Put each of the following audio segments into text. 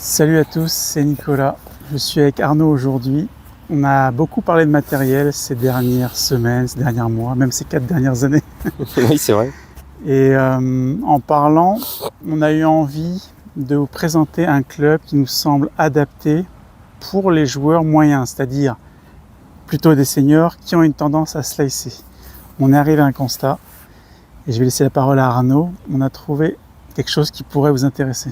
Salut à tous, c'est Nicolas. Je suis avec Arnaud aujourd'hui. On a beaucoup parlé de matériel ces dernières semaines, ces derniers mois, même ces 4 dernières années. Oui, c'est vrai. Et en parlant, on a eu envie de vous présenter un club qui nous semble adapté pour les joueurs moyens, c'est-à-dire plutôt des seniors qui ont une tendance à slicer. On est arrivé à un constat, et je vais laisser la parole à Arnaud. On a trouvé quelque chose qui pourrait vous intéresser.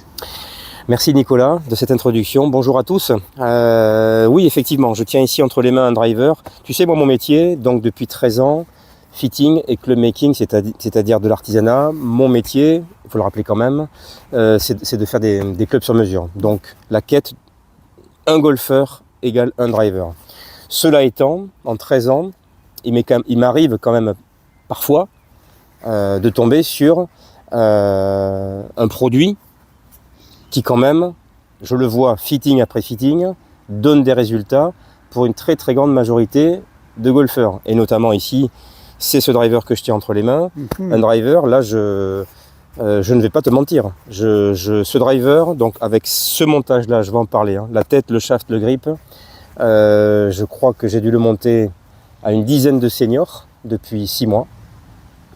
Merci Nicolas de cette introduction. Bonjour à tous. Oui, effectivement, je tiens ici entre les mains un driver. Tu sais, moi, mon métier, donc depuis 13 ans, fitting et club making, c'est-à-dire de l'artisanat. Mon métier, il faut le rappeler quand même, c'est de faire des clubs sur mesure. Donc, la quête, un golfeur égale un driver. Cela étant, en 13 ans, il m'arrive quand même parfois de tomber sur un produit qui quand même, je le vois fitting après fitting, donne des résultats pour une très très grande majorité de golfeurs. Et notamment ici, c'est ce driver que je tiens entre les mains. Un driver, là, je ne vais pas te mentir. Ce driver, donc avec ce montage-là, je vais en parler, hein, la tête, le shaft, le grip, je crois que j'ai dû le monter à une dizaine de seniors depuis 6 mois.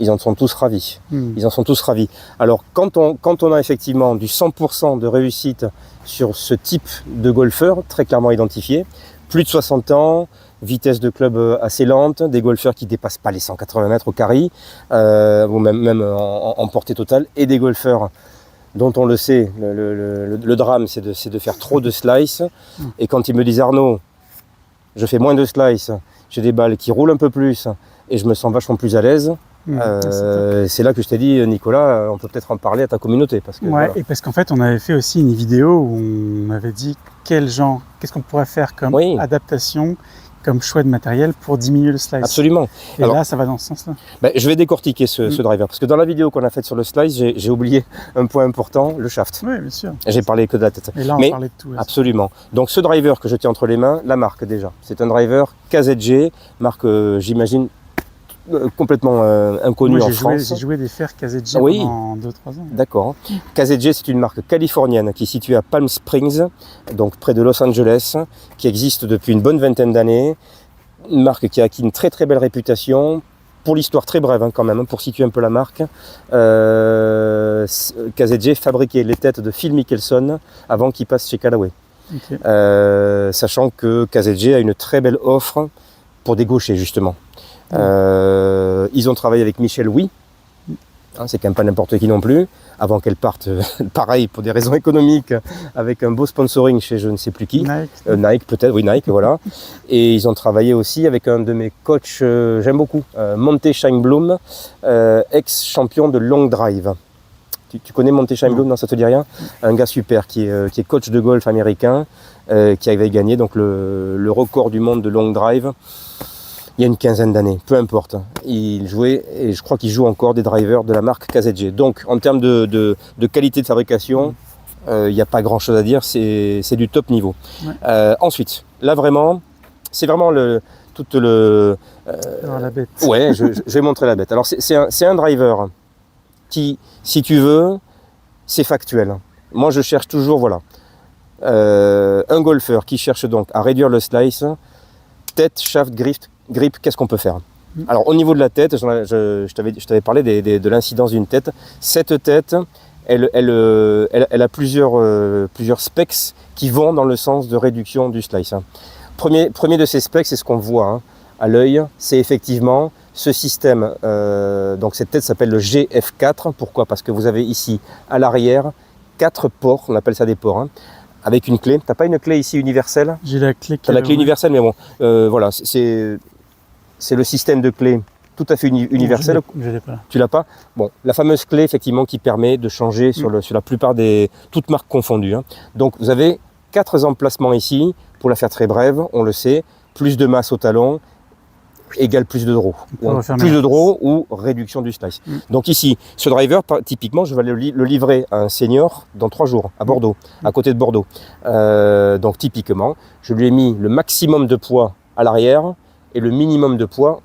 Ils en sont tous ravis. Ils en sont tous ravis. Alors, quand on a effectivement du 100% de réussite sur ce type de golfeur, très clairement identifié, plus de 60 ans, vitesse de club assez lente, des golfeurs qui ne dépassent pas les 180 mètres au carry, ou même en portée totale, et des golfeurs dont on le sait, le drame, c'est de faire trop de slice. Et quand ils me disent « Arnaud, je fais moins de slice, j'ai des balles qui roulent un peu plus, et je me sens vachement plus à l'aise », c'est là que je t'ai dit, Nicolas, on peut peut-être en parler à ta communauté. Parce que, ouais, voilà. et parce qu'en fait, on avait fait aussi une vidéo où on avait dit qu'est-ce qu'on pourrait faire comme adaptation, comme choix de matériel pour diminuer le slice. Absolument. Et alors, là, ça va dans ce sens-là. Ben, je vais décortiquer ce driver, parce que dans la vidéo qu'on a faite sur le slice, j'ai oublié un point important, le shaft. Oui, bien sûr. J'ai parlé que de la tête. Et là, on parlait de tout. Absolument. Donc ce driver que je tiens entre les mains, la marque déjà. C'est un driver KZG, marque, j'imagine, complètement inconnu en France. J'ai joué des fers KZG pendant 2-3 ans. D'accord. KZG, c'est une marque californienne qui est située à Palm Springs, donc près de Los Angeles, qui existe depuis une bonne vingtaine d'années. Une marque qui a acquis une très très belle réputation. Pour l'histoire très brève quand même, pour situer un peu la marque, KZG fabriquait les têtes de Phil Mickelson avant qu'il passe chez Callaway. Okay. Sachant que KZG a une très belle offre pour des gauchers justement. Ils ont travaillé avec Michelle Wie, hein, c'est quand même pas n'importe qui non plus, avant qu'elle parte, pareil, pour des raisons économiques, avec un beau sponsoring chez je ne sais plus qui, Nike peut-être, oui Nike, voilà. Et ils ont travaillé aussi avec un de mes coachs, j'aime beaucoup, Monte Scheinblum, ex-champion de long drive. Tu connais Monte Scheinblum, non, ça te dit rien? Un gars super qui est coach de golf américain, qui avait gagné donc le record du monde de long drive. Il y a une quinzaine d'années, peu importe. Il jouait, et je crois qu'il joue encore, des drivers de la marque KZG. Donc, en termes de qualité de fabrication, il n'y a pas grand chose à dire, c'est du top niveau. Ouais. Ensuite, là vraiment, c'est vraiment la bête. Ouais, je vais montrer la bête. Alors, c'est un driver qui, si tu veux, c'est factuel. Moi, je cherche toujours, voilà, un golfeur qui cherche donc à réduire le slice, tête, shaft, grip, qu'est-ce qu'on peut faire? Alors au niveau de la tête, je t'avais parlé de l'incidence d'une tête. Cette tête, elle a plusieurs specs qui vont dans le sens de réduction du slice. Premier de ces specs, c'est ce qu'on voit à l'œil, c'est effectivement ce système. Donc cette tête s'appelle le GF4. Pourquoi? Parce que vous avez ici à l'arrière 4 ports, on appelle ça des ports. Avec une clé. T'as pas une clé ici universelle? J'ai la clé. T'as la clé universelle, mais bon, voilà, c'est le système de clé tout à fait universel. Je l'ai pas. Tu l'as pas? Bon, la fameuse clé effectivement qui permet de changer sur la plupart toutes marques confondues. Donc vous avez 4 emplacements ici. Pour la faire très brève, on le sait, plus de masse au talon égale plus de draw. Plus de draw ou réduction du slice. Donc ici, ce driver, typiquement, je vais le livrer à un senior dans 3 jours, à Bordeaux, à côté de Bordeaux. Donc typiquement, je lui ai mis le maximum de poids à l'arrière et le minimum de poids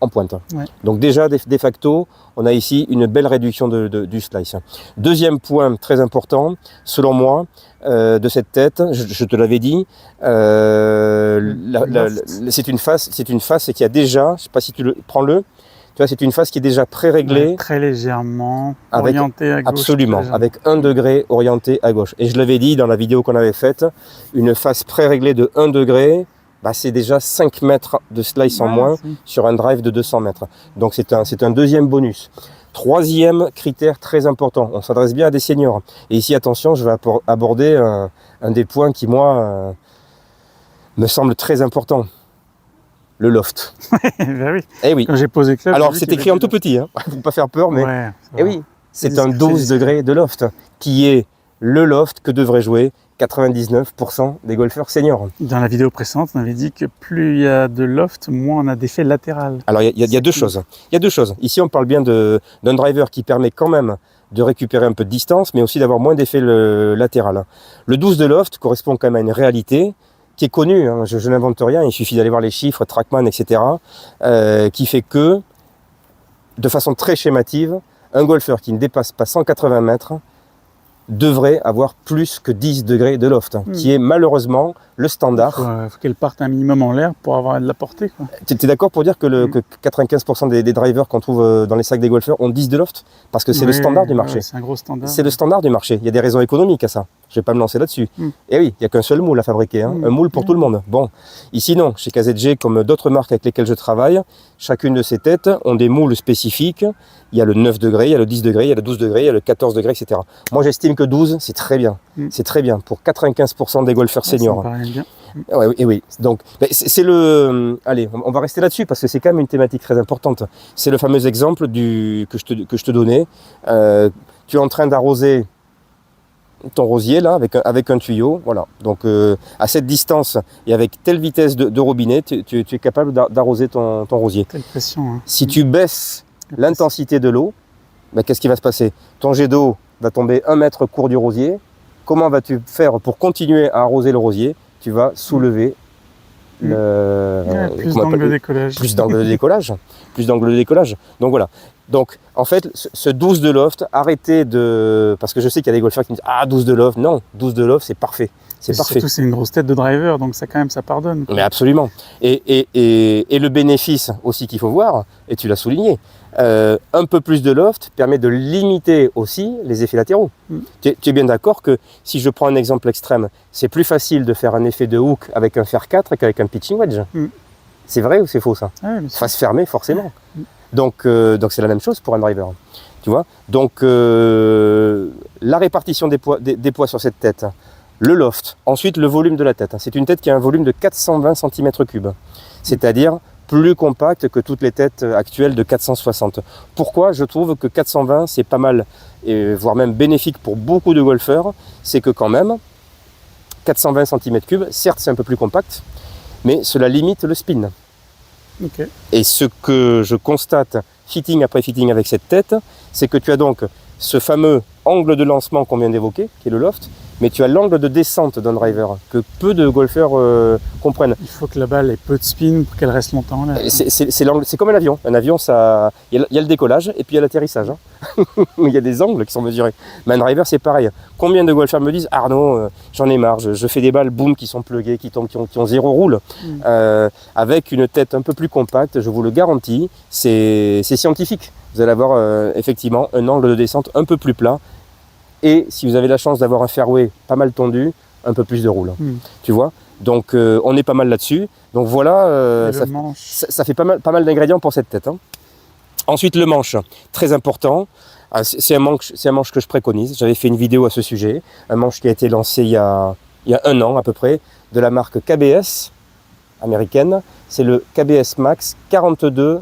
en pointe. Ouais. Donc déjà, de facto, on a ici une belle réduction du slice. Deuxième point très important, selon moi, de cette tête, je te l'avais dit, c'est une face qui a déjà, je ne sais pas si tu le prends-le, tu vois, c'est une face qui est déjà pré-réglée. Ouais, très légèrement, orientée à gauche. Absolument, avec 1 degré orienté à gauche. Et je l'avais dit dans la vidéo qu'on avait faite, une face pré-réglée de 1 degré, bah c'est déjà 5 mètres de slice en moins sur un drive de 200 mètres. Donc c'est un deuxième bonus. Troisième critère très important, on s'adresse bien à des seniors. Et ici, attention, je vais aborder un des points qui, moi, me semble très important. Le loft. Ben oui. Eh oui. Quand j'ai posé club. Alors c'est écrit en tout petit, hein. Faut pas faire peur, mais ouais, eh oui, c'est un 12 degrés de loft, qui est le loft que devraient jouer 99% des golfeurs seniors. Dans la vidéo précédente, on avait dit que plus il y a de loft, moins on a d'effet latéral. Alors il y a deux choses. Il y a deux choses. Ici, on parle bien d'un driver qui permet quand même de récupérer un peu de distance, mais aussi d'avoir moins d'effet latéral. Le 12 de loft correspond quand même à une réalité qui est connue. Hein. Je n'invente rien, il suffit d'aller voir les chiffres, Trackman, etc., qui fait que, de façon très schémative, un golfeur qui ne dépasse pas 180 mètres devrait avoir plus que 10 degrés de loft, qui est malheureusement le standard. Il faut qu'elle parte un minimum en l'air pour avoir de la portée. Tu es d'accord pour dire que, que 95% des drivers qu'on trouve dans les sacs des golfeurs ont 10 de loft? Parce que c'est le standard du marché. C'est un gros standard. C'est le standard du marché. Il y a des raisons économiques à ça. Je ne vais pas me lancer là-dessus. Et oui, il n'y a qu'un seul moule à fabriquer, hein. Un moule pour tout le monde. Bon, ici non. Chez KZG, comme d'autres marques avec lesquelles je travaille, chacune de ces têtes ont des moules spécifiques. Il y a le 9 degrés, il y a le 10 degrés, il y a le 12 degrés, il y a le 14 degrés, etc. Moi, j'estime que 12, c'est très bien. C'est très bien pour 95% des golfeurs seniors. Ça me paraît bien. Ouais, et oui, donc c'est le... Allez, on va rester là-dessus parce que c'est quand même une thématique très importante. C'est le fameux exemple que je te donnais. Tu es en train d'arroser ton rosier là avec un tuyau, voilà. Donc à cette distance et avec telle vitesse de robinet, tu es capable d'arroser ton rosier. Telle pression. Hein. Si tu baisses l'intensité de l'eau, ben, qu'est-ce qui va se passer? Ton jet d'eau va tomber 1 mètre court du rosier. Comment vas-tu faire pour continuer à arroser le rosier? Tu vas soulever plus d'angle de décollage. Plus d'angle de décollage. Plus d'angle de décollage. Donc voilà. Donc en fait, ce 12 de loft, arrêtez de... Parce que je sais qu'il y a des golfeurs qui me disent « Ah, 12 de loft ». Non, 12 de loft, c'est parfait. C'est parfait. Surtout, c'est une grosse tête de driver, donc ça quand même, ça pardonne. Mais absolument. Et le bénéfice aussi qu'il faut voir, et tu l'as souligné, un peu plus de loft permet de limiter aussi les effets latéraux. Tu es bien d'accord que si je prends un exemple extrême, c'est plus facile de faire un effet de hook avec un fer 4 qu'avec un pitching wedge. C'est vrai ou c'est faux ça? Face fermée forcément. Donc c'est la même chose pour un driver. Tu vois? Donc la répartition des poids sur cette tête, le loft, ensuite le volume de la tête. C'est une tête qui a un volume de 420 cm3, c'est-à-dire plus compact que toutes les têtes actuelles de 460. Pourquoi je trouve que 420 c'est pas mal, et voire même bénéfique pour beaucoup de golfeurs? C'est que quand même, 420 cm3, certes c'est un peu plus compact, mais cela limite le spin. Et ce que je constate, fitting après fitting avec cette tête, c'est que tu as donc ce fameux angle de lancement qu'on vient d'évoquer, qui est le loft, mais tu as l'angle de descente d'un driver, que peu de golfeurs comprennent. Il faut que la balle ait peu de spin pour qu'elle reste longtemps là. C'est comme un avion. Un avion, il y a le décollage et puis il y a l'atterrissage. Hein. Il y a des angles qui sont mesurés. Mais un driver, c'est pareil. Combien de golfeurs me disent « Arnaud, j'en ai marre, je fais des balles, boum, qui sont pluguées, qui tombent, qui ont 0 roule. Avec une tête un peu plus compacte, je vous le garantis, c'est scientifique. Vous allez avoir effectivement un angle de descente un peu plus plat. Et si vous avez la chance d'avoir un fairway pas mal tendu, un peu plus de roule. Tu vois? Donc on est pas mal là-dessus. Donc voilà, ça fait pas mal d'ingrédients pour cette tête. Hein. Ensuite le manche, très important. C'est un manche que je préconise. J'avais fait une vidéo à ce sujet. Un manche qui a été lancé il y a 1 an à peu près, de la marque KBS américaine. C'est le KBS Max 42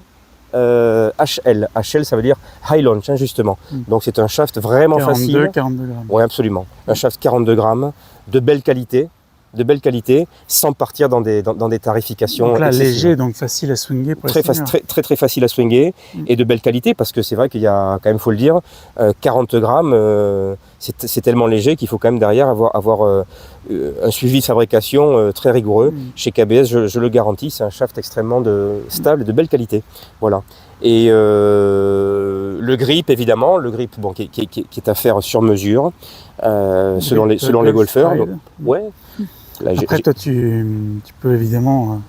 HL. HL, ça veut dire High Launch, hein, justement. Donc c'est un shaft vraiment facile. 42 grammes. Oui, absolument. Un shaft 42 grammes, de belle qualité. de belle qualité, sans partir dans des tarifications. Donc là, excessives. léger, donc facile à swinger pour les seniors. Très facile à swinger et de belle qualité, parce que c'est vrai qu'il y a, quand même, faut le dire, 40 grammes, c'est tellement léger qu'il faut quand même derrière avoir un suivi de fabrication très rigoureux. Chez KBS, je le garantis, c'est un shaft extrêmement stable et de belle qualité. Voilà. Et le grip, évidemment, bon, qui est à faire sur mesure, selon les golfeurs. Donc, ouais. Là, après, toi, tu peux évidemment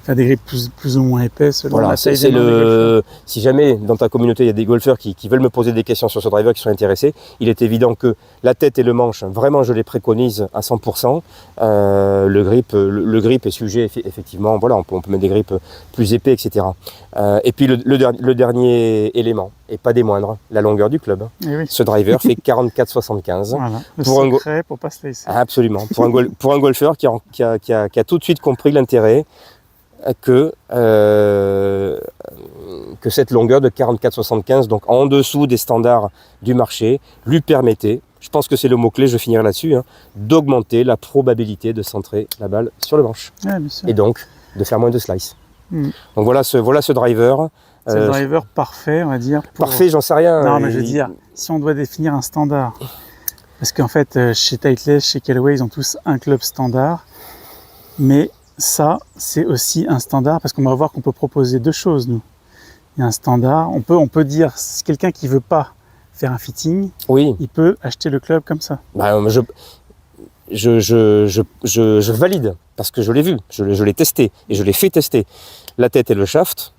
faire des grips plus ou moins épais selon la taille des golfeurs. Si jamais dans ta communauté il y a des golfeurs qui veulent me poser des questions sur ce driver, qui sont intéressés, il est évident que la tête et le manche, vraiment je les préconise à 100%. Le grip est sujet, effectivement, voilà, on peut mettre des grips plus épais, etc. Et puis le dernier élément, et pas des moindres, la longueur du club. Oui. Ce driver fait 44,75. Voilà, le secret pour pas se laisser. Absolument, pour un golfeur qui a tout de suite compris l'intérêt que cette longueur de 44,75, donc en dessous des standards du marché, lui permettait, je pense que c'est le mot-clé, je finirai là-dessus, d'augmenter la probabilité de centrer la balle sur le manche. Ouais, bien sûr. Et donc de faire moins de slice. Donc voilà ce driver. C'est le driver parfait, on va dire. Parfait, j'en sais rien. Non, mais je veux dire, si on doit définir un standard, parce qu'en fait, chez Titleist, chez Callaway, ils ont tous un club standard, mais ça, c'est aussi un standard, parce qu'on va voir qu'on peut proposer deux choses, nous. Il y a un standard, on peut dire, si quelqu'un qui veut pas faire un fitting, oui, il peut acheter le club comme ça. Bah, je valide, parce que je l'ai vu, je l'ai testé, et je l'ai fait tester. La tête et le shaft,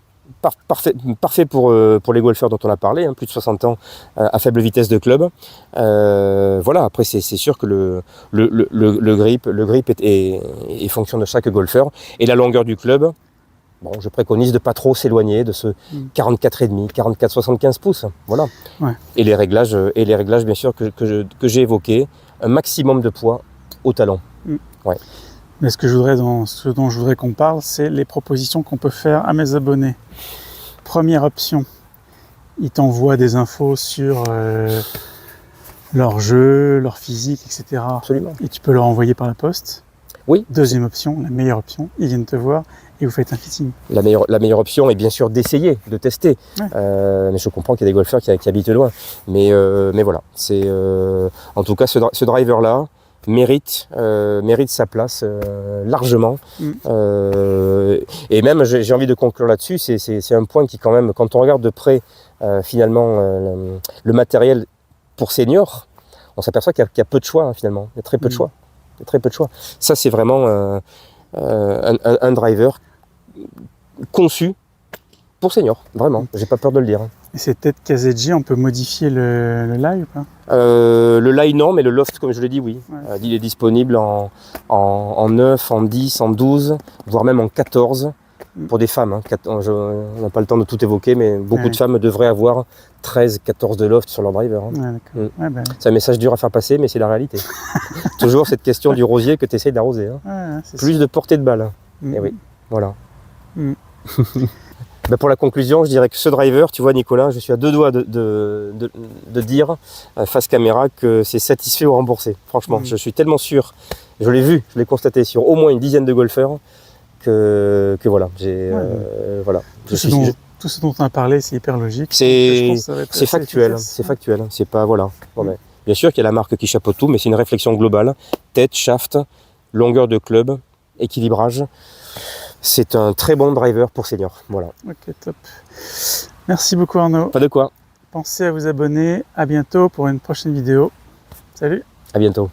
parfait pour les golfeurs dont on a parlé, plus de 60 ans, à faible vitesse de club. Voilà, après c'est sûr que le grip est fonction de chaque golfeur. Et la longueur du club, bon, je préconise de pas trop s'éloigner de ce 44,5, 44,75 pouces. Voilà. Ouais. Et les réglages bien sûr que j'ai évoqués, un maximum de poids au talon. Ouais. Mais ce dont je voudrais qu'on parle, c'est les propositions qu'on peut faire à mes abonnés. Première option, ils t'envoient des infos sur leur jeu, leur physique, etc. Absolument. Et tu peux leur envoyer par la poste. Oui. Deuxième option, la meilleure option, ils viennent te voir et vous faites un fitting. La meilleure option est bien sûr d'essayer, de tester. Ouais. Mais je comprends qu'il y a des golfeurs qui habitent loin. Mais voilà, en tout cas ce driver-là mérite sa place largement. Et même, j'ai envie de conclure là-dessus, c'est un point qui quand même, quand on regarde de près finalement le matériel pour seniors, on s'aperçoit qu'il y a peu de choix finalement. Il y a très peu de choix. Ça, c'est vraiment un driver conçu pour seniors, vraiment. J'ai pas peur de le dire. Et c'est peut-être KZG, on peut modifier le lie ou pas? Le lie non, mais le loft, comme je l'ai dit, oui. Ouais. Il est disponible en 9, en 10, en 12, voire même en 14 pour des femmes. On n'a pas le temps de tout évoquer, mais beaucoup de femmes devraient avoir 13, 14 de loft sur leur driver. Ouais, C'est un message dur à faire passer, mais c'est la réalité. Toujours cette question du rosier que tu essayes d'arroser. Plus de portée de balle. Et oui, voilà. Pour la conclusion, je dirais que ce driver, tu vois Nicolas, je suis à 2 doigts de dire face caméra que c'est satisfait ou remboursé. Franchement, je suis tellement sûr, je l'ai vu, je l'ai constaté sur au moins une dizaine de golfeurs que voilà. Voilà. Tout ce dont on a parlé, c'est hyper logique. C'est factuel, c'est pas voilà. Bon, mais, bien sûr qu'il y a la marque qui chapeaute tout, mais c'est une réflexion globale. Tête, shaft, longueur de club, équilibrage. C'est un très bon driver pour seniors. Voilà. Ok, top. Merci beaucoup Arnaud. Pas de quoi. Pensez à vous abonner. À bientôt pour une prochaine vidéo. Salut. À bientôt.